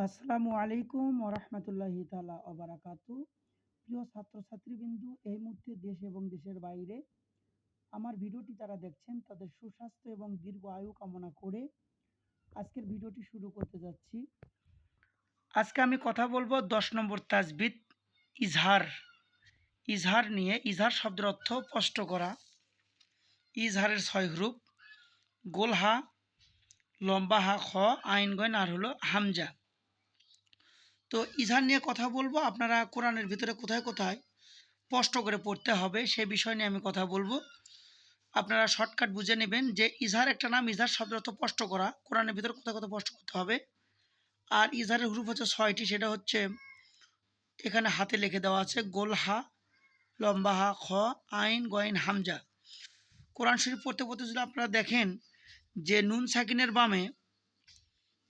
আসসালামু আলাইকুম ওরহমতুল্লাহি তাআলা ওবারাকাতু। প্রিয় ছাত্রছাত্রীবৃন্দু, এই মুহূর্তে দেশ এবং দেশের বাইরে আমার ভিডিওটি যারা দেখছেন তাদের সুস্বাস্থ্য এবং দীর্ঘ আয়ু কামনা করে আজকের ভিডিওটি শুরু করতে যাচ্ছি। আজকে আমি কথা বলবো 10 নম্বর তাজবিদ ইজহার। ইজহার নিয়ে। ইজহার শব্দের অর্থ স্পষ্ট করা। ইজহারের 6 গ্রুপ: গোলহা, লম্বা হা, খ, আইন গইন আর হলো হামজা। তো ইজহার নিয়ে কথা বলবো। আপনারা কোরআনের ভিতরে কোথায় কোথায় স্পষ্ট করে পড়তে হবে সে বিষয় নিয়ে আমি কথা বলবো। আপনারা শর্টকাট বুঝে নেবেন যে ইজহার একটা নাম। ইজহার শব্দের অর্থ স্পষ্ট করা। কোরআনের ভিতরে কোথায় কোথায় স্পষ্ট করতে হবে। আর ইজহারের হুরুফ হচ্ছে 6টি। সেটা হচ্ছে এখানে হাতে লিখে দেওয়া আছে: গোল হা, লম্বা হা, খ, আইন গইন হামজা। কোরআন শরীফ পড়তে পড়তে যদি আপনারা দেখেন যে নুন সাকিনের বামে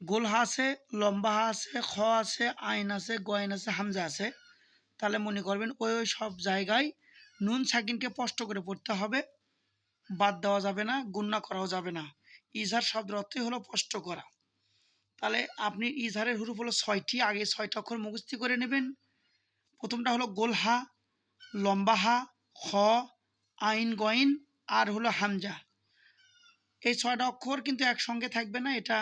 গোল হা আছে, লম্বা হা আছে, খ আছে, আইন আছে, গইন আছে, হামজা আছে, তাহলে মনে করবেন ওই সব জায়গায় নুন সাকিনকে স্পষ্ট করে পড়তে হবে। বাদ দেওয়া যাবে না, গুণনা করাও যাবে না। ইজহার শব্দের অর্থই হলো স্পষ্ট করা। তাহলে আপনি ইজহারের হুরুফ হলো 6টি। আগে 6টা অক্ষর মুখস্থি করে নেবেন। প্রথমটা হলো গোল হা, লম্বা হা, খ, আইন গইন আর হলো হামজা। এই 6টা অক্ষর কিন্তু একসঙ্গে থাকবে না। এটা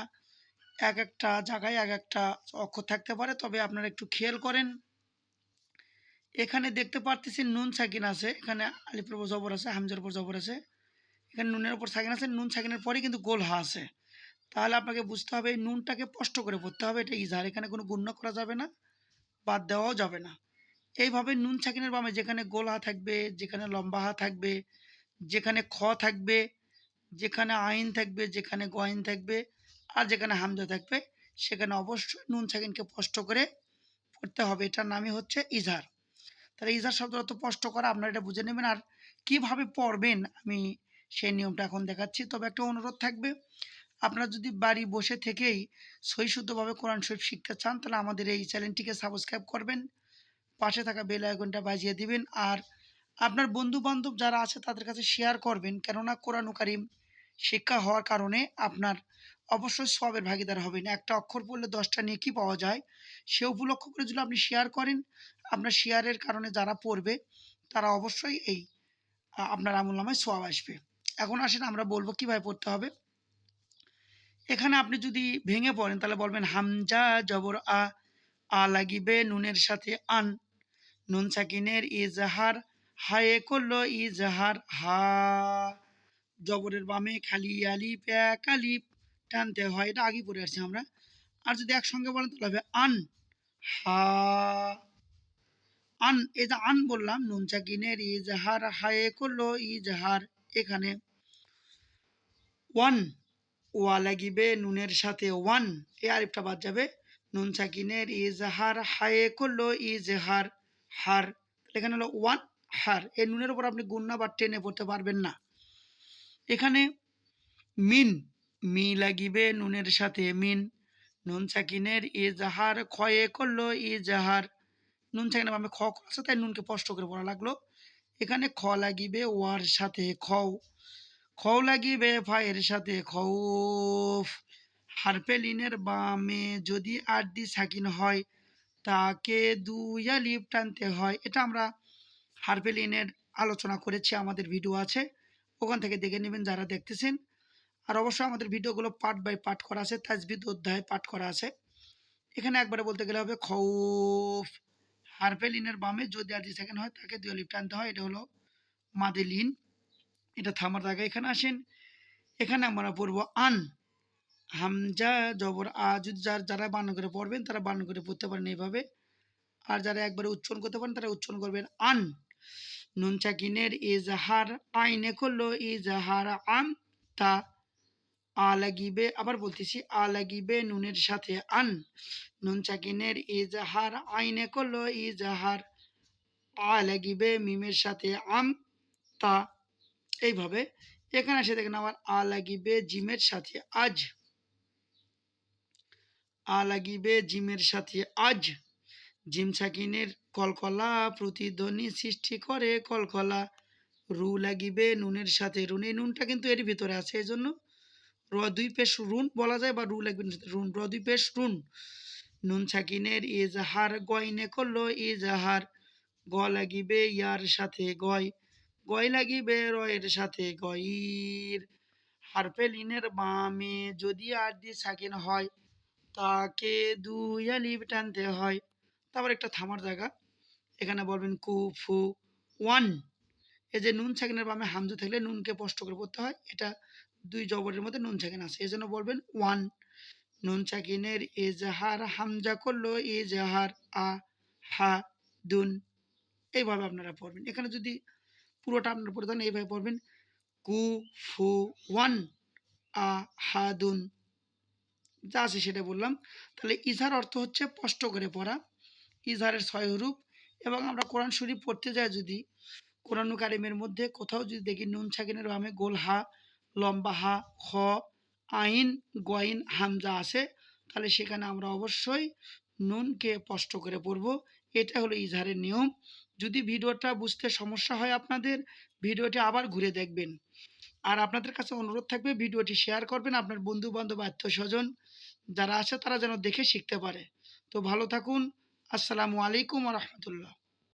এক একটা জায়গায় এক একটা অক্ষর থাকতে পারে। তবে আপনারা একটু খেয়াল করেন। এখানে দেখতে পারতেছি নুন সাকিন আছে, এখানে আলিফের উপর জবর আছে, হামজার উপর জবর আছে, এখানে নুনের উপর সাকিন আছে, নুন সাকিনের পরে কিন্তু গোল হা আছে। তাহলে আপনাকে বুঝতে হবে এই নুনটাকে স্পষ্ট করে পড়তে হবে। এটা ইজহার, এখানে কোনো গুণনা করা যাবে না, বাদ দেওয়াও যাবে না। এইভাবে নুন সাকিনের বামে যেখানে গোল হা থাকবে, যেখানে লম্বা হা থাকবে, যেখানে খ থাকবে, যেখানে আইন থাকবে, যেখানে গইন থাকবে আর যেখানে হামজা থাকবে, সেখানে অবশ্যই নুন সাকিনকে স্পষ্ট করে পড়তে হবে। এটার নামই হচ্ছে ইজহার। তাহলে ইজহার শব্দের অর্থ স্পষ্ট করা। আপনারা এটা বুঝে নেবেন। আর কিভাবে পড়বেন আমি সেই নিয়মটা এখন দেখাচ্ছি। তবে একটা অনুরোধ থাকবে, আপনারা যদি বাড়ি বসে থেকেই সহি শুদ্ধভাবে কোরআন শরীফ শিখতে চান তাহলে আমাদের এই চ্যানেলটিকে সাবস্ক্রাইব করবেন, পাশে থাকা বেল আইকনটা বাজিয়ে দিবেন আর আপনার বন্ধু বান্ধব যারা আছে তাদের কাছে শেয়ার করবেন। কেননা কোরআন কারীম শিক্ষা হওয়ার কারণে আপনার অবশ্যই সওয়াবের ভাগিদার হবেন। একটা অক্ষর পড়লে 10টা নেকি পাওয়া যায়। সে উপলক্ষ করে যদি আপনি শেয়ার করেন, আপনার শেয়ারের কারণে যারা পড়বে তারা অবশ্যই এই আপনার আমলনামায় সওয়াব আসবে। এখন আসেন আমরা বলবো কিভাবে পড়তে হবে। এখানে আপনি যদি ভেঙে পড়েন তাহলে বলবেন হামজা জবর আ, আ লাগিবে নুনের সাথে আন, নুন সাকিনের ইজহার, হায়ে করলো ইজহার হা, জবরের বামে খালি আলিফ এক আলিফ টানতে হয়। এটা আগে পড়ে আসছি আমরা। আর যদি একসঙ্গে বলেন তাহলে হবে আন হা, আন। এই যে আন বললাম, নুন সাকিনের ইজহার, হায়ে করলো ইজহার, এখানে ওয়ান, ওয়া লাগিবে নুনের সাথে ওয়ান, এই আলিফটা বাদ যাবে। নুন সাকিনের ইজহার, হায়ে করলো ইজহার হার, এখানে হলো ওয়ান হার। এই নুনের উপর আপনি গুণনা বা টেনে পড়তে পারবেন না। এখানে মিন, মি লাগিবে নুনের সাথে মিন, নুন সাকিনের ইজহার, খয়ে করলো ইজহার, নুন সাকিনের আমি খ আছে তাই নুনকে স্পষ্ট করে পড়া লাগলো। এখানে খ লাগিবে ওয়ার সাথে খও, খও লাগিবে ফায়ের সাথে খৌফ, হারফে লিনের বামে যদি আরদি সাকিন হয় তাকে দুই আলিফ টানতে হয়। এটা আমরা হারফে লিনের আলোচনা করেছি, আমাদের ভিডিও আছে, ওখান থেকে দেখে নেবেন যারা দেখতেছেন। আর অবশ্যই আমাদের ভিডিওগুলো পার্ট বাই পার্ট করা আছে, তাজবিদ অধ্যায় পাঠ করা আছে। এখানে একবারে বলতে গেলে হবে খৌফ, হারফে লিনের বামে যদি আরদি সাকিন হয় তাকে দুই আলিফ টানতে হয়। এটা হলো মাদে লিন, এটা থামার জায়গায়। এখানে আসেন, এখানে আমরা পড়বো আন, হামজা জবর আ। যদি যারা বানান করে পড়বেন তারা বানান করে পড়তে পারেন এইভাবে। আর যারা একবারে উচ্চারণ করতে পারেন তারা উচ্চারণ করবেন আন, নুন সাকিনের ইজহার, আইনে করলো ইজহার আম তা, আ লাগিবে, আবার বলতেছি আ লাগিবে নুনের সাথে আন, নুন সাকিনের ইজহার, আইনে করলো ইজহার, আ লাগিবে মিমের সাথে আম তা, এইভাবে। এখানে এসে দেখেন আবার আ লাগিবে জিমের সাথে আজ, আ লাগিবে জিমের সাথে আজ, জিম সাকিনের কলকলা প্রতিধ্বনি সৃষ্টি করে কলকলা, রু লাগিবে নুনের সাথে রুন। এই নুনটা কিন্তু এর ভিতরে আছে, এই জন্য র দুই পেশ রুন বলা যায়, বা রু লাগবে রুন, র দুই পেশ রুন। নুন সাকিনের ইজহার গয়নে করলো ইজহার গ লাগিবে ইয়ার সাথে গয় গয় লাগিবে রয়ের সাথে গয়ির হারফে লিনের বামে যদি আরবি সাকিন হয় তাকে দুই আলিফ টানতে হয়। তারপর একটা থামার জায়গা, এখানে বলবেন কুফু ওয়ান। এই যে নুন সাকিনের বামে হামজা থাকলে নুনকে স্পষ্ট করে পড়তে হয়, এটা দুই জবরের মধ্যে নুন সাকিন আছে, এই জন্য বলবেন ওয়ান। নুন সাকিনের এজাহার হামজা করলো এজাহার আ হা দুন। এইভাবে আপনারা পড়বেন। এখানে যদি পুরোটা আপনারা পড়ে দেন এইভাবে পড়বেন কু ফু ওয়ান আ হা দুন, যা আছে সেটা বললাম। তাহলে ইজহার অর্থ হচ্ছে স্পষ্ট করে পড়া, ইজহারের ৬ হরুফ। এবং আমরা কোরআন শরীফ পড়তে যাই, যদি কোরআন কারিমের মধ্যে কোথাও যদি দেখি নুন সাকিনের বামে গোল হা, লম্বা হা, খ, আইন, গইন, হামজা আছে, তাহলে সেখানে আমরা অবশ্যই নুনকে স্পষ্ট করে পড়ব। এটা হলো ইজহারের নিয়ম। যদি ভিডিওটা বুঝতে সমস্যা হয় আপনাদের, ভিডিওটি আবার ঘুরে দেখবেন। আর আপনাদের কাছে অনুরোধ থাকবে ভিডিওটি শেয়ার করবেন, আপনার বন্ধু বান্ধব আত্মীয় স্বজন যারা আছে তারা যেন দেখে শিখতে পারে। তো ভালো থাকুন। আসসালামু আলাইকুম রহমতুল্লাহ।